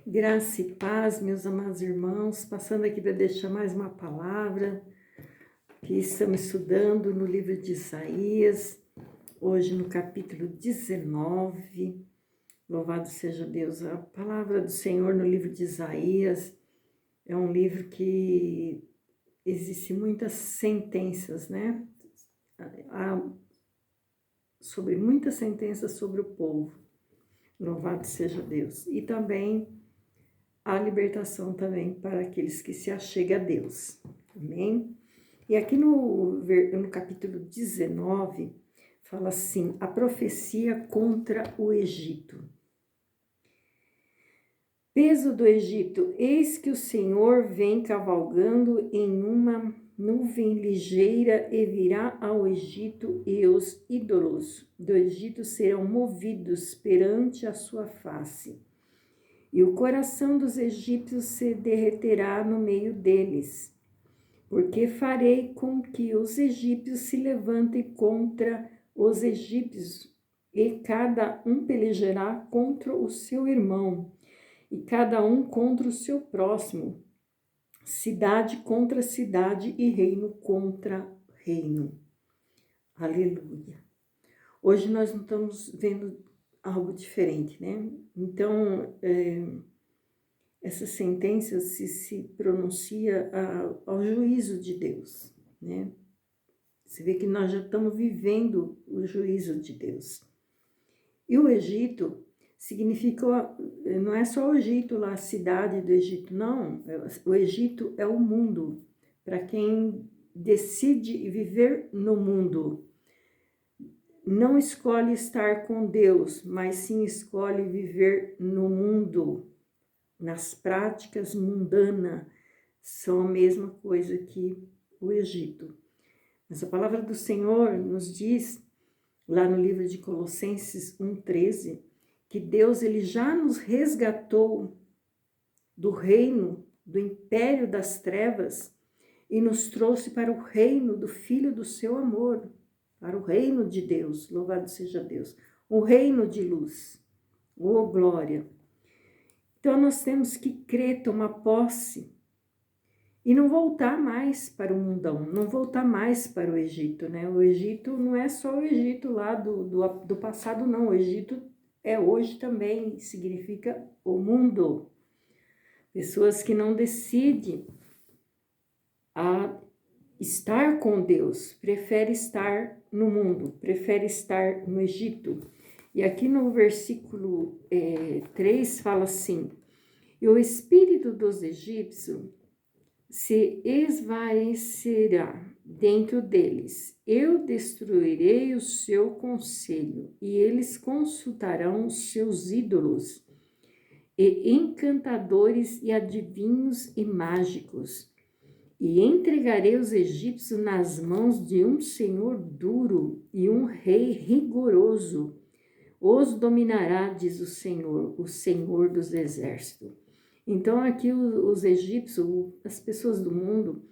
Graça e paz, meus amados irmãos, passando aqui para deixar mais uma palavra que estamos estudando no livro de Isaías, hoje no capítulo 19. Louvado seja Deus. A palavra do Senhor no livro de Isaías é um livro que existe muitas sentenças, né? Há sobre muitas sentenças sobre o povo. Louvado seja Deus. E também a libertação também para aqueles que se achegam a Deus. Amém? E aqui no capítulo 19, fala assim, a profecia contra o Egito. Peso do Egito, eis que o Senhor vem cavalgando em uma nuvem ligeira e virá ao Egito, e os ídolos do Egito serão movidos perante a sua face. E o coração dos egípcios se derreterá no meio deles, porque farei com que os egípcios se levantem contra os egípcios, e cada um pelejará contra o seu irmão, e cada um contra o seu próximo, cidade contra cidade e reino contra reino. Aleluia. Hoje nós não estamos vendo algo diferente, né? Então, essa sentença se pronuncia ao juízo de Deus, né? Você vê que nós já estamos vivendo o juízo de Deus. E o Egito significa, não é só o Egito lá, a cidade do Egito, não. O Egito é o mundo, para quem decide viver no mundo. Não escolhe estar com Deus, mas sim escolhe viver no mundo. Nas práticas mundanas, são a mesma coisa que o Egito. Mas a palavra do Senhor nos diz, lá no livro de Colossenses 1,13, que Deus ele já nos resgatou do reino, do império das trevas, e nos trouxe para o reino do Filho do seu amor, para o reino de Deus, louvado seja Deus, o reino de luz, oh glória. Então, nós temos que crer, tomar posse e não voltar mais para o mundão, não voltar mais para o Egito, né? O Egito não é só o Egito lá do passado, não. O Egito é hoje também, significa o mundo. Pessoas que não decidem a estar com Deus, preferem estar no mundo, preferem estar no Egito. E aqui no versículo 3 fala assim, e o espírito dos egípcios se esvaecerá dentro deles. Eu destruirei o seu conselho, e eles consultarão os seus ídolos, e encantadores, e adivinhos, e mágicos. E entregarei os egípcios nas mãos de um senhor duro e um rei rigoroso. Os dominará, diz o Senhor dos exércitos. Então, aqui os egípcios, as pessoas do mundo,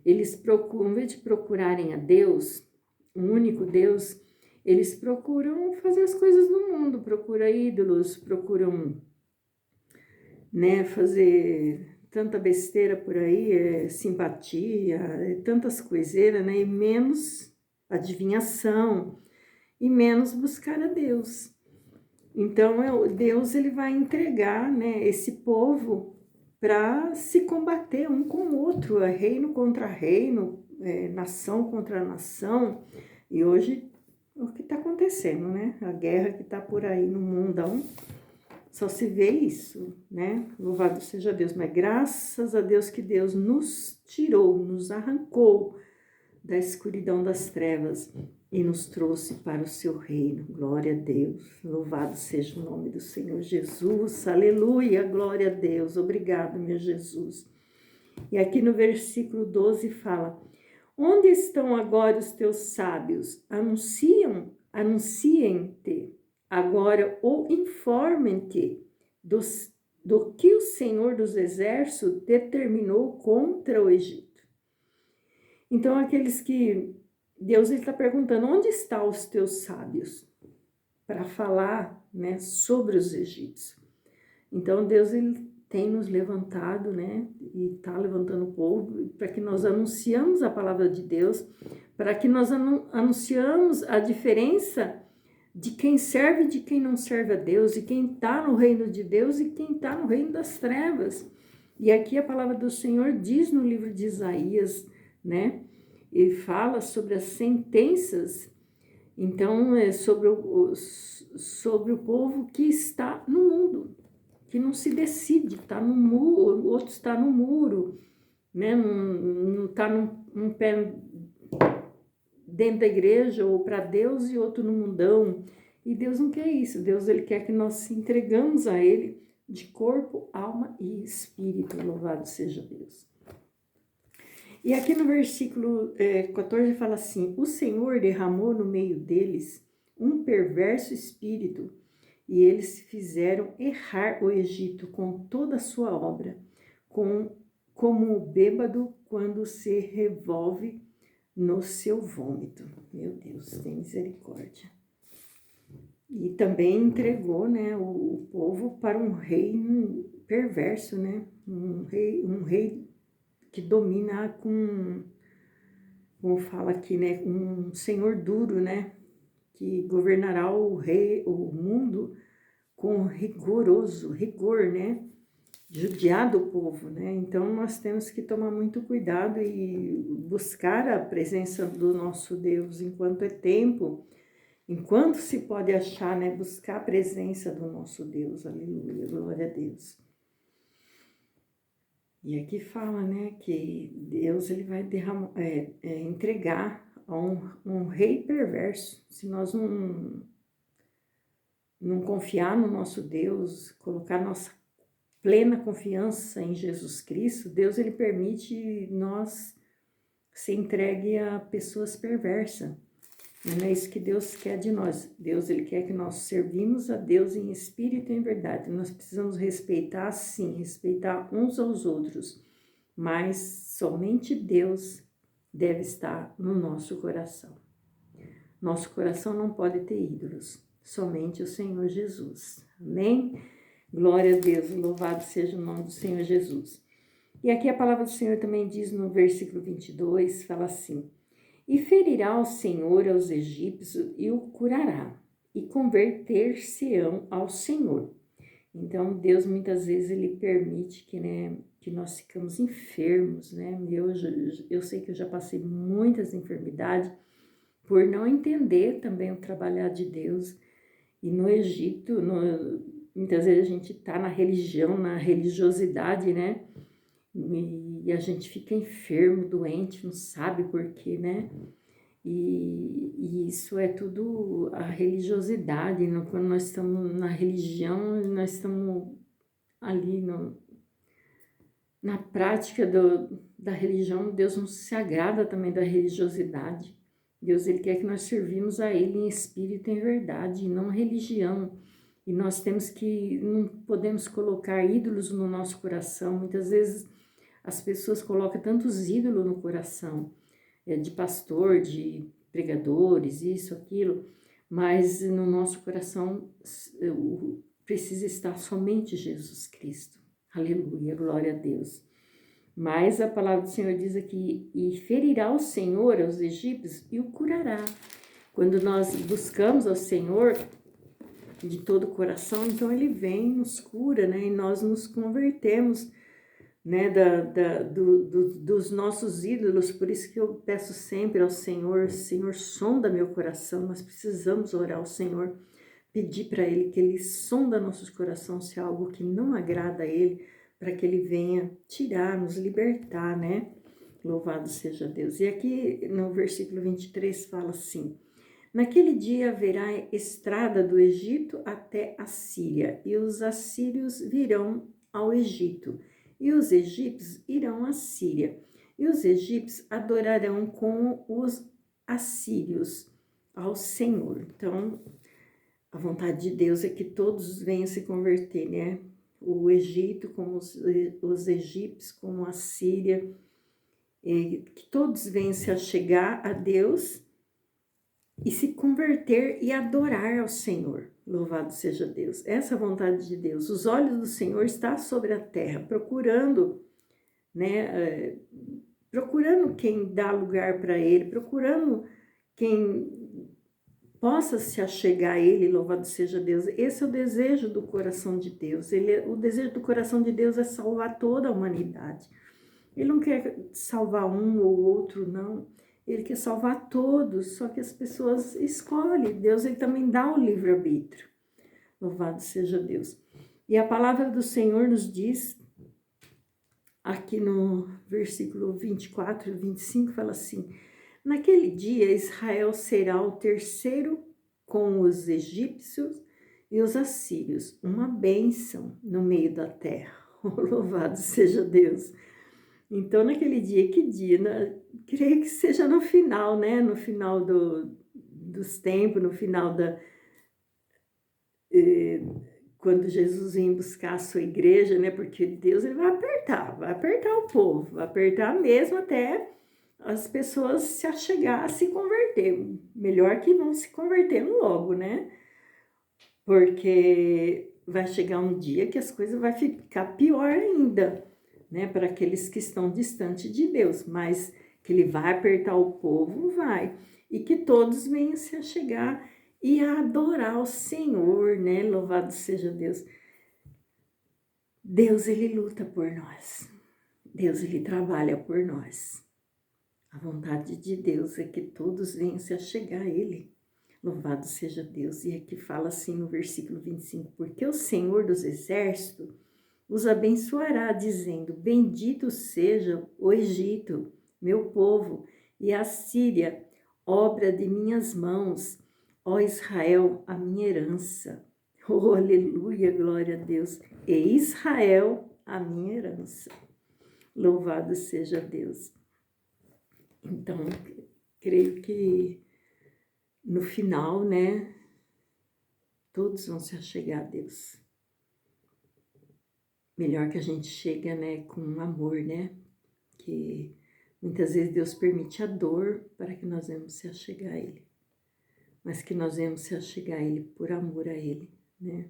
eles procuram, em vez de procurarem a Deus, o único Deus, eles procuram fazer as coisas do mundo, procuram ídolos, procuram, né, fazer tanta besteira por aí, simpatia, tantas coiseiras, né, e menos adivinhação, e menos buscar a Deus. Então, Deus ele vai entregar, né, esse povo para se combater um com o outro, reino contra reino, nação contra nação. E hoje, o que está acontecendo, né? A guerra que está por aí no mundão, só se vê isso, né? Louvado seja Deus. Mas graças a Deus que Deus nos tirou, nos arrancou da escuridão das trevas e nos trouxe para o seu reino. Glória a Deus. Louvado seja o nome do Senhor Jesus. Aleluia. Glória a Deus. Obrigado, meu Jesus. E aqui no versículo 12 fala, onde estão agora os teus sábios? Anunciem-te agora ou informem-te do que o Senhor dos exércitos determinou contra o Egito. Então, aqueles que Deus está perguntando, onde estão os teus sábios? Para falar, né, sobre os egípcios. Então, Deus tem nos levantado, né? E está levantando o povo para que nós anunciamos a palavra de Deus, para que nós anunciamos a diferença de quem serve e de quem não serve a Deus, e quem está no reino de Deus e quem está no reino das trevas. E aqui a palavra do Senhor diz no livro de Isaías, né? Ele fala sobre as sentenças, então é sobre o povo que está no mundo, que não se decide, está no muro, o outro está no muro, né? Não está num pé dentro da igreja ou para Deus e outro no mundão. E Deus não quer isso. Deus, ele quer que nós se entregamos a ele de corpo, alma e espírito. Louvado seja Deus. E aqui no versículo 14 fala assim: o Senhor derramou no meio deles um perverso espírito, e eles fizeram errar o Egito com toda a sua obra, como o bêbado quando se revolve no seu vômito. Meu Deus, tem misericórdia. E também entregou, né, o povo para um reino perverso, né? Um rei que domina como fala aqui, né, um senhor duro, né, que governará o mundo com rigor, né, judiar do povo, né? Então nós temos que tomar muito cuidado e buscar a presença do nosso Deus enquanto é tempo, enquanto se pode achar, né, buscar a presença do nosso Deus. Aleluia, glória a Deus. E aqui fala, né, que Deus ele vai entregar a um rei perverso. Se nós não confiar no nosso Deus, colocar nossa plena confiança em Jesus Cristo, Deus ele permite nós se entregue a pessoas perversas. Não é isso que Deus quer de nós. Deus ele quer que nós servimos a Deus em espírito e em verdade. Nós precisamos respeitar, sim, respeitar uns aos outros, mas somente Deus deve estar no nosso coração. Nosso coração não pode ter ídolos, somente o Senhor Jesus. Amém? Glória a Deus, louvado seja o nome do Senhor Jesus. E aqui a palavra do Senhor também diz no versículo 22, fala assim: e ferirá o Senhor aos egípcios e o curará, e converter-se-ão ao Senhor. Então, Deus muitas vezes ele permite que nós ficamos enfermos, né? Eu sei que eu já passei muitas enfermidades por não entender também o trabalhar de Deus. E no Egito, muitas vezes a gente está na religião, na religiosidade, né? E a gente fica enfermo, doente, não sabe por quê, né? E isso é tudo a religiosidade. Quando nós estamos na religião, nós estamos ali na prática da religião. Deus não se agrada também da religiosidade. Deus ele quer que nós servimos a Ele em espírito e em verdade, e não religião. E nós não podemos colocar ídolos no nosso coração. Muitas vezes as pessoas colocam tantos ídolos no coração, de pastor, de pregadores, isso, aquilo, mas no nosso coração precisa estar somente Jesus Cristo. Aleluia, glória a Deus. Mas a palavra do Senhor diz aqui: e ferirá o Senhor aos egípcios e o curará. Quando nós buscamos ao Senhor de todo o coração, então ele vem, nos cura, né? E nós nos convertemos, né, dos nossos ídolos. Por isso que eu peço sempre ao Senhor: Senhor, sonda meu coração. Nós precisamos orar ao Senhor, pedir para Ele que Ele sonda nossos corações se há algo que não agrada a Ele, para que Ele venha tirar, nos libertar, né? Louvado seja Deus. E aqui no versículo 23 fala assim: naquele dia haverá estrada do Egito até a Síria, e os assírios virão ao Egito, e os egípcios irão à Síria, e os egípcios adorarão com os assírios ao Senhor. Então, a vontade de Deus é que todos venham se converter, né? O Egito, como os egípcios, como a Síria, que todos venham se achegar a Deus e se converter e adorar ao Senhor. Louvado seja Deus. Essa é a vontade de Deus. Os olhos do Senhor estão sobre a terra, procurando, né? Procurando quem dá lugar para Ele, procurando quem possa se achegar a Ele, louvado seja Deus. Esse é o desejo do coração de Deus. O desejo do coração de Deus é salvar toda a humanidade. Ele não quer salvar um ou outro, não. Ele quer salvar todos, só que as pessoas escolhem. Deus, ele também dá o livre-arbítrio. Louvado seja Deus. E a palavra do Senhor nos diz, aqui no versículo 24 e 25, fala assim: naquele dia Israel será o terceiro com os egípcios e os assírios, uma bênção no meio da terra. Louvado seja Deus. Então, naquele dia, que dia? Creio que seja no final, né? No final dos tempos, no final quando Jesus vem buscar a sua igreja, né? Porque Deus ele vai apertar o povo, vai apertar mesmo até as pessoas se achegar a se converter. Melhor que não se convertendo logo, né? Porque vai chegar um dia que as coisas vão ficar pior ainda, né, para aqueles que estão distantes de Deus, mas que ele vai apertar o povo, vai, e que todos venham se achegar e a adorar o Senhor, né, louvado seja Deus. Deus, ele luta por nós, Deus, ele trabalha por nós, a vontade de Deus é que todos venham se achegar a ele, louvado seja Deus. E aqui fala assim no versículo 25, porque o Senhor dos exércitos os abençoará, dizendo: bendito seja o Egito, meu povo, e a Síria, obra de minhas mãos, ó Israel, a minha herança. Oh, aleluia, glória a Deus. E Israel, a minha herança. Louvado seja Deus. Então, creio que no final, né, todos vão se achegar a Deus. Melhor que a gente chega, né, com amor, né? Que muitas vezes Deus permite a dor para que nós venhamos se achegar a Ele. Mas que nós venhamos se achegar a Ele por amor a Ele, né?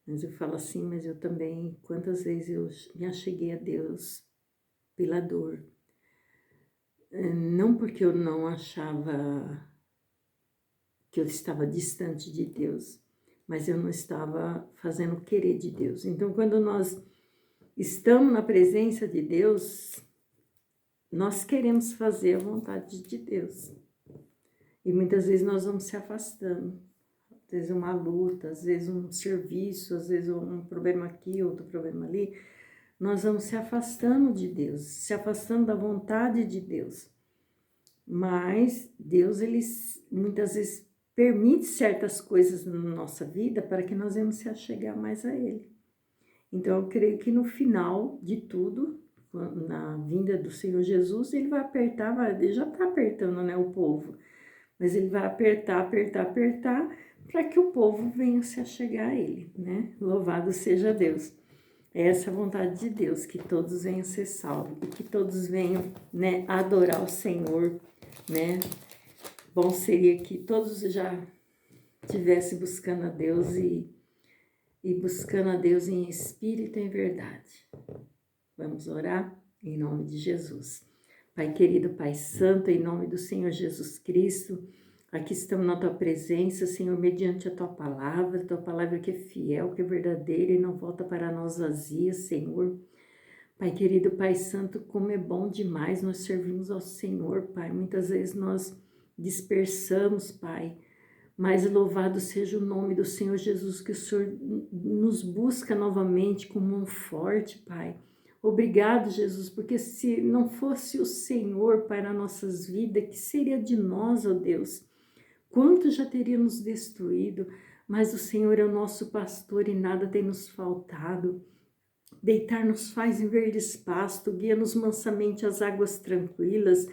Mas eu falo assim, mas eu também, quantas vezes eu me acheguei a Deus pela dor. Não porque eu não achava que eu estava distante de Deus, mas eu não estava fazendo o querer de Deus. Então, quando nós estamos na presença de Deus, nós queremos fazer a vontade de Deus. E muitas vezes nós vamos se afastando. Às vezes uma luta, às vezes um serviço, às vezes um problema aqui, outro problema ali. Nós vamos se afastando de Deus, se afastando da vontade de Deus. Mas Deus, ele muitas vezes permite certas coisas na nossa vida para que nós venhamos se achegar mais a Ele. Então, eu creio que no final de tudo, na vinda do Senhor Jesus, ele vai apertar, ele já está apertando, né, o povo, mas ele vai apertar para que o povo venha se achegar a ele, né? Louvado seja Deus. Essa é a vontade de Deus, que todos venham ser salvos e que todos venham, né, adorar o Senhor, né? Bom seria que todos já estivessem buscando a Deus e buscando a Deus em espírito e em verdade. Vamos orar em nome de Jesus. Pai querido, Pai santo, em nome do Senhor Jesus Cristo, aqui estamos na Tua presença, Senhor, mediante a Tua palavra que é fiel, que é verdadeira e não volta para nós vazia, Senhor. Pai querido, Pai santo, como é bom demais nós servimos ao Senhor, Pai. Muitas vezes nós dispersamos, Pai, mas louvado seja o nome do Senhor Jesus, que o Senhor nos busca novamente com mão forte, Pai. Obrigado, Jesus, porque se não fosse o Senhor, Pai, nas nossas vidas, que seria de nós, ó Deus? Quanto já teríamos destruído, mas o Senhor é o nosso pastor e nada tem nos faltado. Deitar nos faz em verdes pasto, guia-nos mansamente às águas tranquilas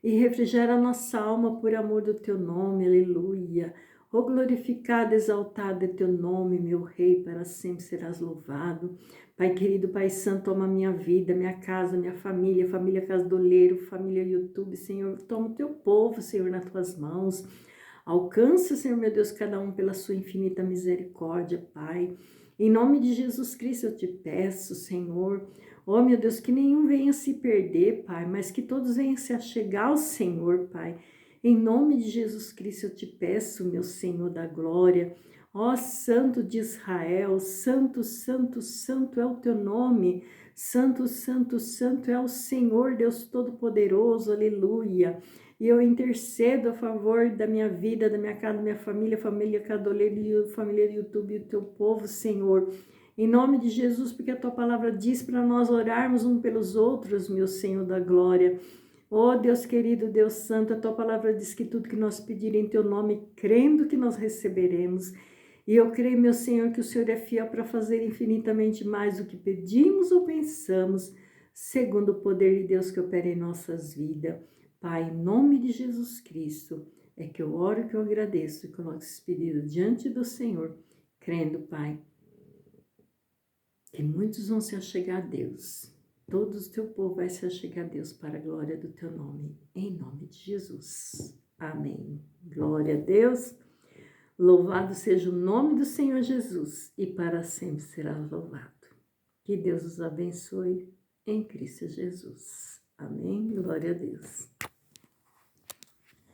e refrigera a nossa alma por amor do Teu nome, aleluia. Oh, glorificado, exaltado é Teu nome, meu Rei, para sempre serás louvado. Pai querido, Pai santo, toma minha vida, minha casa, minha família Casa do Oleiro, família YouTube, Senhor, toma o Teu povo, Senhor, nas Tuas mãos. Alcança, Senhor meu Deus, cada um pela sua infinita misericórdia, Pai. Em nome de Jesus Cristo eu te peço, Senhor, oh meu Deus, que nenhum venha se perder, Pai, mas que todos venham se achegar ao Senhor, Pai. Em nome de Jesus Cristo eu te peço, meu Senhor da glória, ó Santo de Israel, Santo, Santo, Santo é o teu nome, Santo, Santo, Santo é o Senhor Deus Todo-Poderoso, aleluia. E eu intercedo a favor da minha vida, da minha casa, da minha família, família Cadoleiro, família do YouTube e do teu povo, Senhor. Em nome de Jesus, porque a tua palavra diz para nós orarmos uns pelos outros, meu Senhor da glória. Oh Deus querido, Deus santo, a tua palavra diz que tudo que nós pedirem em teu nome, crendo que nós receberemos. E eu creio, meu Senhor, que o Senhor é fiel para fazer infinitamente mais do que pedimos ou pensamos, segundo o poder de Deus que opera em nossas vidas. Pai, em nome de Jesus Cristo, é que eu oro, que eu agradeço e coloco esse pedido diante do Senhor, crendo, Pai, que muitos vão se achegar a Deus. Todo o teu povo vai se achegar a Deus para a glória do teu nome, em nome de Jesus. Amém. Glória a Deus. Louvado seja o nome do Senhor Jesus e para sempre será louvado. Que Deus os abençoe em Cristo Jesus. Amém. Glória a Deus.